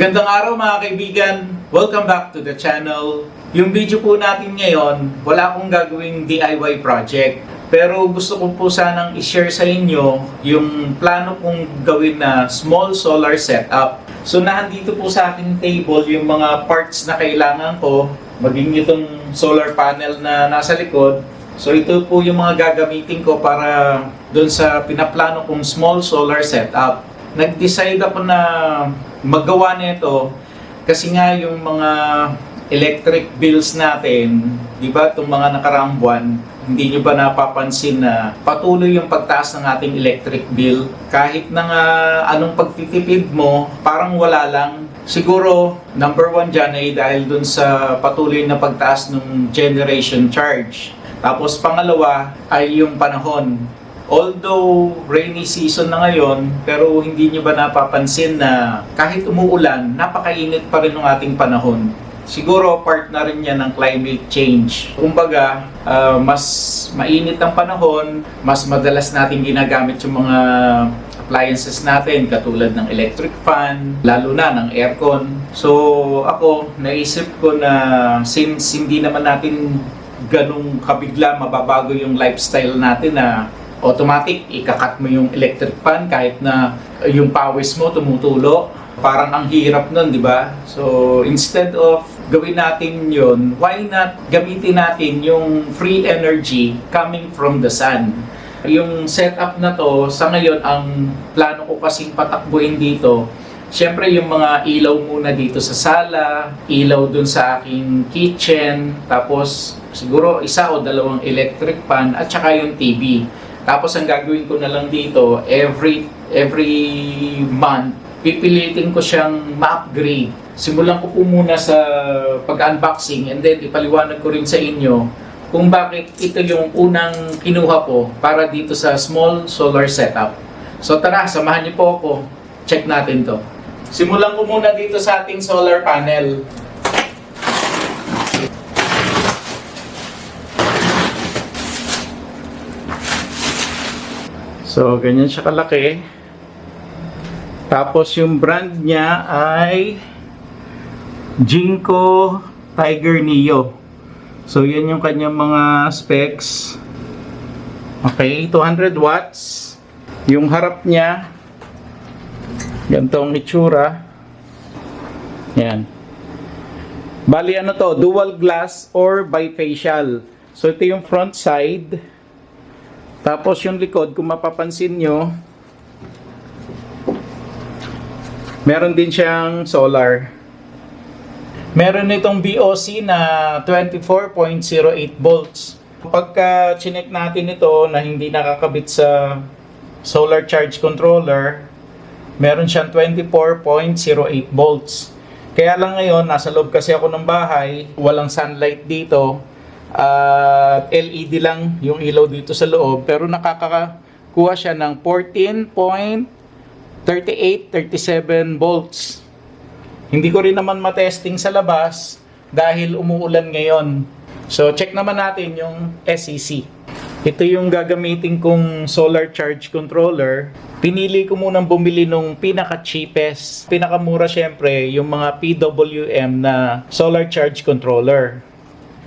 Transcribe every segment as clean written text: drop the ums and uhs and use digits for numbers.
Magandang araw mga kaibigan! Welcome back to the channel. Yung video po natin ngayon, wala akong gagawing DIY project. Pero gusto ko po sanang i-share sa inyo yung plano kong gawin na small solar setup. So nandito po sa ating table yung mga parts na kailangan ko, maging itong solar panel na nasa likod. So ito po yung mga gagamitin ko para doon sa pinaplano kong small solar setup. Nag-decide ako na magawa nito kasi nga yung mga electric bills natin, di ba, itong mga nakaraang buwan, hindi nyo ba napapansin na patuloy yung pagtaas ng ating electric bill? Kahit na nga anong pagtitipid mo, parang wala lang. Siguro, number one dyan ay dahil dun sa patuloy na pagtaas ng generation charge. Tapos pangalawa ay yung panahon. Although rainy season na ngayon, pero hindi nyo ba napapansin na kahit umuulan, napakainit pa rin ng ating panahon. Siguro part na rin yan ng climate change. Kumbaga, mas mainit ang panahon, mas madalas natin ginagamit yung mga appliances natin katulad ng electric fan, lalo na ng aircon. So ako, naisip ko na since hindi naman natin ganung kabigla mababago yung lifestyle natin na automatic, ikakat mo yung electric fan kahit na yung pawis mo tumutulo. Parang ang hirap nun, di ba? So, instead of gawin natin yun, why not gamitin natin yung free energy coming from the sun? Yung setup na to, sa ngayon, ang plano ko kasing patakbuhin dito, syempre yung mga ilaw muna dito sa sala, ilaw dun sa aking kitchen, tapos siguro isa o dalawang electric fan, at saka yung TV. Tapos ang gagawin ko na lang dito, every month, pipilitin ko siyang ma-upgrade. Simulan ko po muna sa pag-unboxing and then ipaliwanag ko rin sa inyo kung bakit ito yung unang kinuha ko para dito sa small solar setup. So tara, samahan niyo po ako. Check natin to. Simulan ko muna dito sa ating solar panel. So, ganyan siya kalaki. Tapos, yung brand niya ay Jinko Tiger Neo. So, yan yung kanyang mga specs. Okay, 200 watts. Yung harap niya, ganitong itsura. Yan. Bali, ano to? Dual glass or bifacial. So, ito yung front side. Tapos yung likod, kung mapapansin nyo, meron din siyang solar. Meron itong BOC na 24.08 volts. Pagka chinek natin ito na hindi nakakabit sa solar charge controller, meron siyang 24.08 volts. Kaya lang ngayon, nasa loob kasi ako ng bahay, walang sunlight dito. LED lang yung ilaw dito sa loob, pero nakakakuha siya ng 14.38-37 volts. Hindi ko rin naman matesting sa labas dahil umuulan ngayon. So check naman natin yung SEC. Ito yung gagamitin kong solar charge controller. Pinili ko munang bumili nung pinaka-cheapest, pinakamura syempre, yung mga PWM na solar charge controller.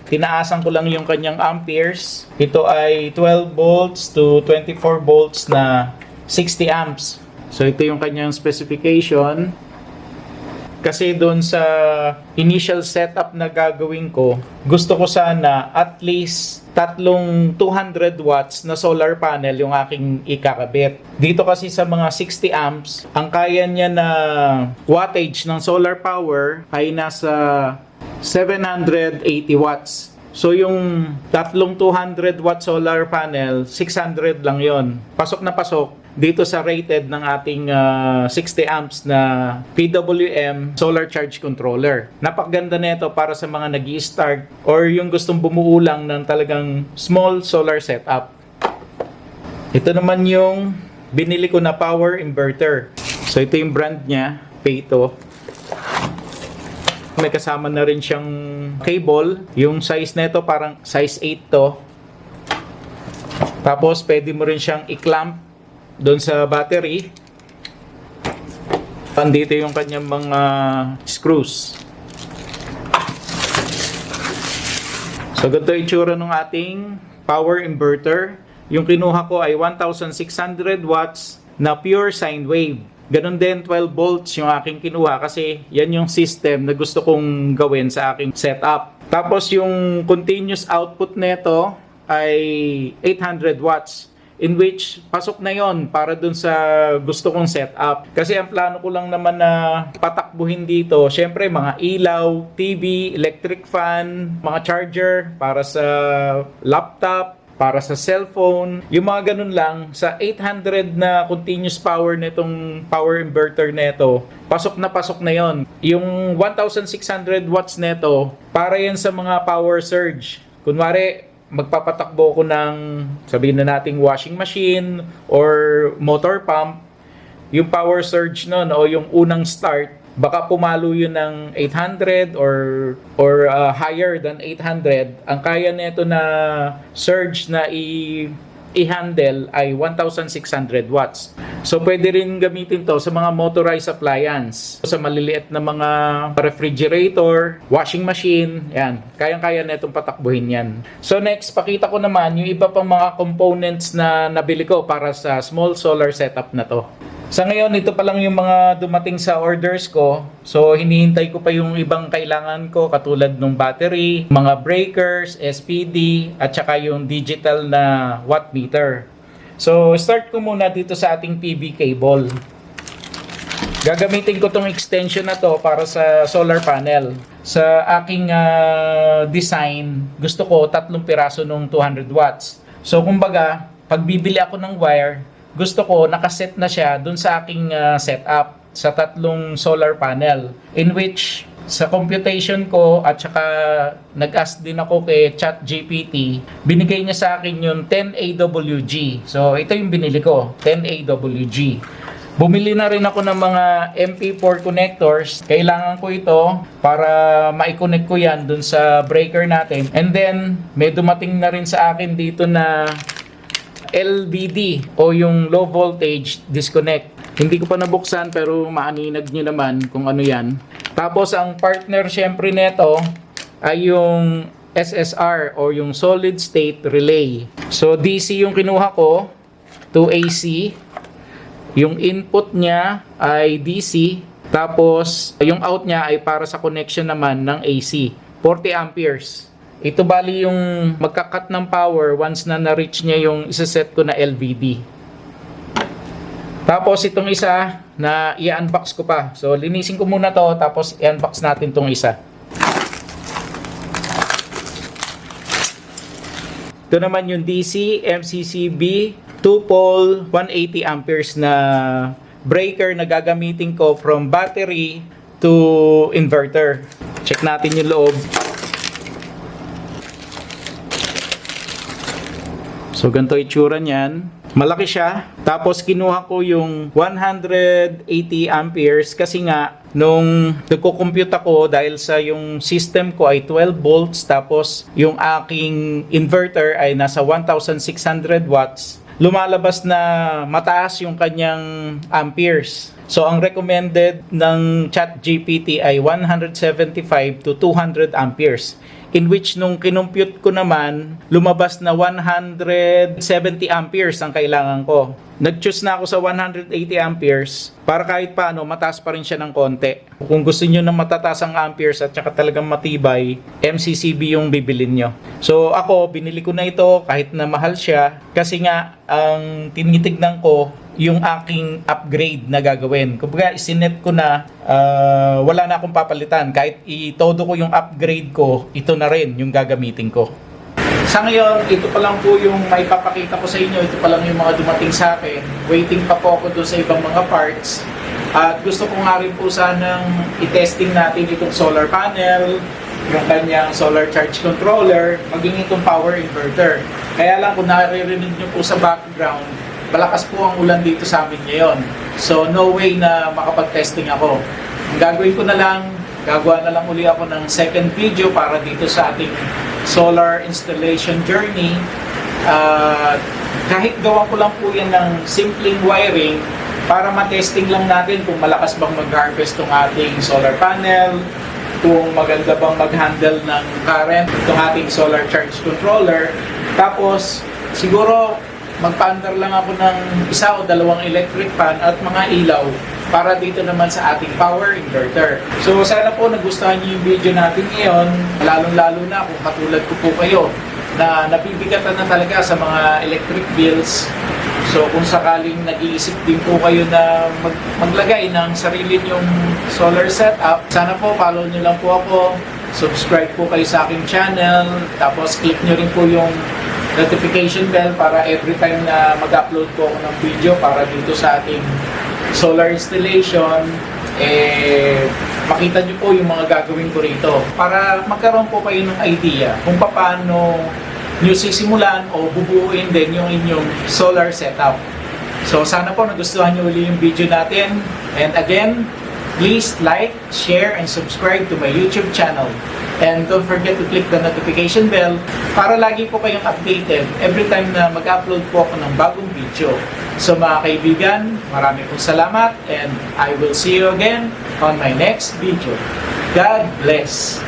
Tinaasan ko lang yung kanyang amperes. Ito ay 12 volts to 24 volts na 60 amps. So ito yung kanyang specification. Kasi doon sa initial setup na gagawin ko, gusto ko sana at least tatlong 200 watts na solar panel yung aking ikakabit. Dito kasi sa mga 60 amps, ang kaya niya na wattage ng solar power ay nasa 780 watts. So yung tatlong 200 watt solar panel, 600 lang yon. Pasok na pasok dito sa rated ng ating 60 amps na PWM solar charge controller. Napakaganda nito para sa mga nag-i-start or yung gustong bumuo lang ng talagang small solar setup. Ito naman yung binili ko na power inverter. So ito yung brand niya, Peito. May kasama na rin siyang cable. Yung size nito parang size 8 to. Tapos pwede mo rin siyang i-clamp doon sa battery. Andito yung kanyang mga screws. So ganito yung itsura ng ating power inverter. Yung kinuha ko ay 1,600 watts na pure sine wave. Ganon din 12 volts yung aking kinuha kasi yan yung system na gusto kong gawin sa aking setup. Tapos yung continuous output nito ay 800 watts, in which pasok na yon para dun sa gusto kong setup. Kasi ang plano ko lang naman na patakbuhin dito, syempre mga ilaw, TV, electric fan, mga charger para sa laptop, para sa cellphone, yung mga ganun lang. Sa 800 na continuous power nitong power inverter neto, pasok na yon. Yung 1,600 watts neto, para yan sa mga power surge. Kunwari, magpapatakbo ko ng, sabihin na nating washing machine or motor pump, yung power surge nun o yung unang start, baka pumalo yun ng 800 or higher than 800. Ang kaya nito na surge na i-handle ay 1,600 watts. So pwede rin gamitin to sa mga motorized appliance, sa maliliit na mga refrigerator, washing machine, yan. Kayang-kaya netong patakbuhin yan. So next, pakita ko naman yung iba pang mga components na nabili ko para sa small solar setup na to. Sa ngayon, ito pa lang yung mga dumating sa orders ko. So, hinihintay ko pa yung ibang kailangan ko katulad ng battery, mga breakers, SPD, at saka yung digital na watt meter. So, start ko muna dito sa ating PV cable. Gagamitin ko tong extension na to para sa solar panel. Sa aking design, gusto ko 3 piraso ng 200 watts. So, kumbaga, pag bibili ako ng wire, gusto ko nakaset na siya dun sa aking setup sa 3 solar panel, in which sa computation ko at saka nag-ask din ako kay ChatGPT, binigay niya sa akin yung 10 AWG. So ito yung binili ko, 10 AWG. Bumili na rin ako ng mga MP4 connectors. Kailangan ko ito para ma-connect ko yan dun sa breaker natin. And then may dumating na rin sa akin dito na LVD o yung low voltage disconnect. Hindi ko pa nabuksan pero maaninag nyo naman kung ano yan. Tapos ang partner syempre neto ay yung SSR o yung solid state relay. So DC yung kinuha ko to AC. Yung input niya ay DC. Tapos yung out niya ay para sa connection naman ng AC. 40 amperes. Ito bali yung magkakat ng power once na na-reach niya yung isa-set ko na LVD. Tapos itong isa na i-unbox ko pa. So linisin ko muna to tapos i-unbox natin itong isa. Ito naman yung DC MCCB 2-pole 180 amperes na breaker na gagamitin ko from battery to inverter. Check natin yung loob. So ganito itsura niyan. Malaki siya. Tapos kinuha ko yung 180 amperes kasi nga nung nagko-compute ako dahil sa yung system ko ay 12 volts tapos yung aking inverter ay nasa 1,600 watts. Lumalabas na mataas yung kanyang amperes. So ang recommended ng ChatGPT ay 175 to 200 amperes. In which nung kinumpute ko naman, lumabas na 170 amperes ang kailangan ko. Nag-choose na ako sa 180 amperes para kahit paano mataas pa rin siya ng konti. Kung gusto niyo ng matataas ang amperes at saka talagang matibay, MCCB yung bibilin nyo. So ako, binili ko na ito kahit na mahal siya kasi nga ang tinitignan ko yung aking upgrade na gagawin. Kumbaga, isinet ko na wala na akong papalitan. Kahit itodo ko yung upgrade ko, ito na rin yung gagamitin ko. Sa ngayon, ito pa lang po yung may papakita ko sa inyo. Ito pa lang yung mga dumating sa akin. Waiting pa po ako doon sa ibang mga parts. At gusto ko nga rin po sanang i-testing natin itong solar panel, yung kanyang solar charge controller, maging itong power inverter. Kaya lang kung naririnig nyo po sa background, malakas po ang ulan dito sa amin ngayon. So no way na makapag-testing ako. Ang gagawin ko na lang, gagawa na lang uli ako ng second video para dito sa ating solar installation journey. Kahit gawa ko lang po yan ng simpleng wiring, para matesting lang natin kung malakas bang mag-harvest itong ating solar panel, kung maganda bang mag-handle ng current itong ating solar charge controller. Tapos, siguro magpa-under lang ako ng 1 o 2 electric fan at mga ilaw para dito naman sa ating power inverter. So, sana po nagustuhan niyo yung video natin ngayon, lalong-lalo na kung katulad ko po kayo na nabibigatan na talaga sa mga electric bills. So kung sakaling nag-iisip din po kayo na maglagay ng sarili nyong solar setup, sana po follow nyo lang po ako, subscribe po kayo sa aking channel, tapos click nyo rin po yung notification bell para every time na mag-upload po ako ng video para dito sa ating solar installation, makita nyo po yung mga gagawin ko rito para magkaroon po kayo ng idea kung paano nyo sisimulan o bubuuin din yung inyong solar setup. So sana po nagustuhan nyo uli yung video natin. And again, please like, share, and subscribe to my YouTube channel. And don't forget to click the notification bell para lagi po kayong updated every time na mag-upload po ako ng bagong video. So mga kaibigan, marami pong salamat and I will see you again on my next video. God bless!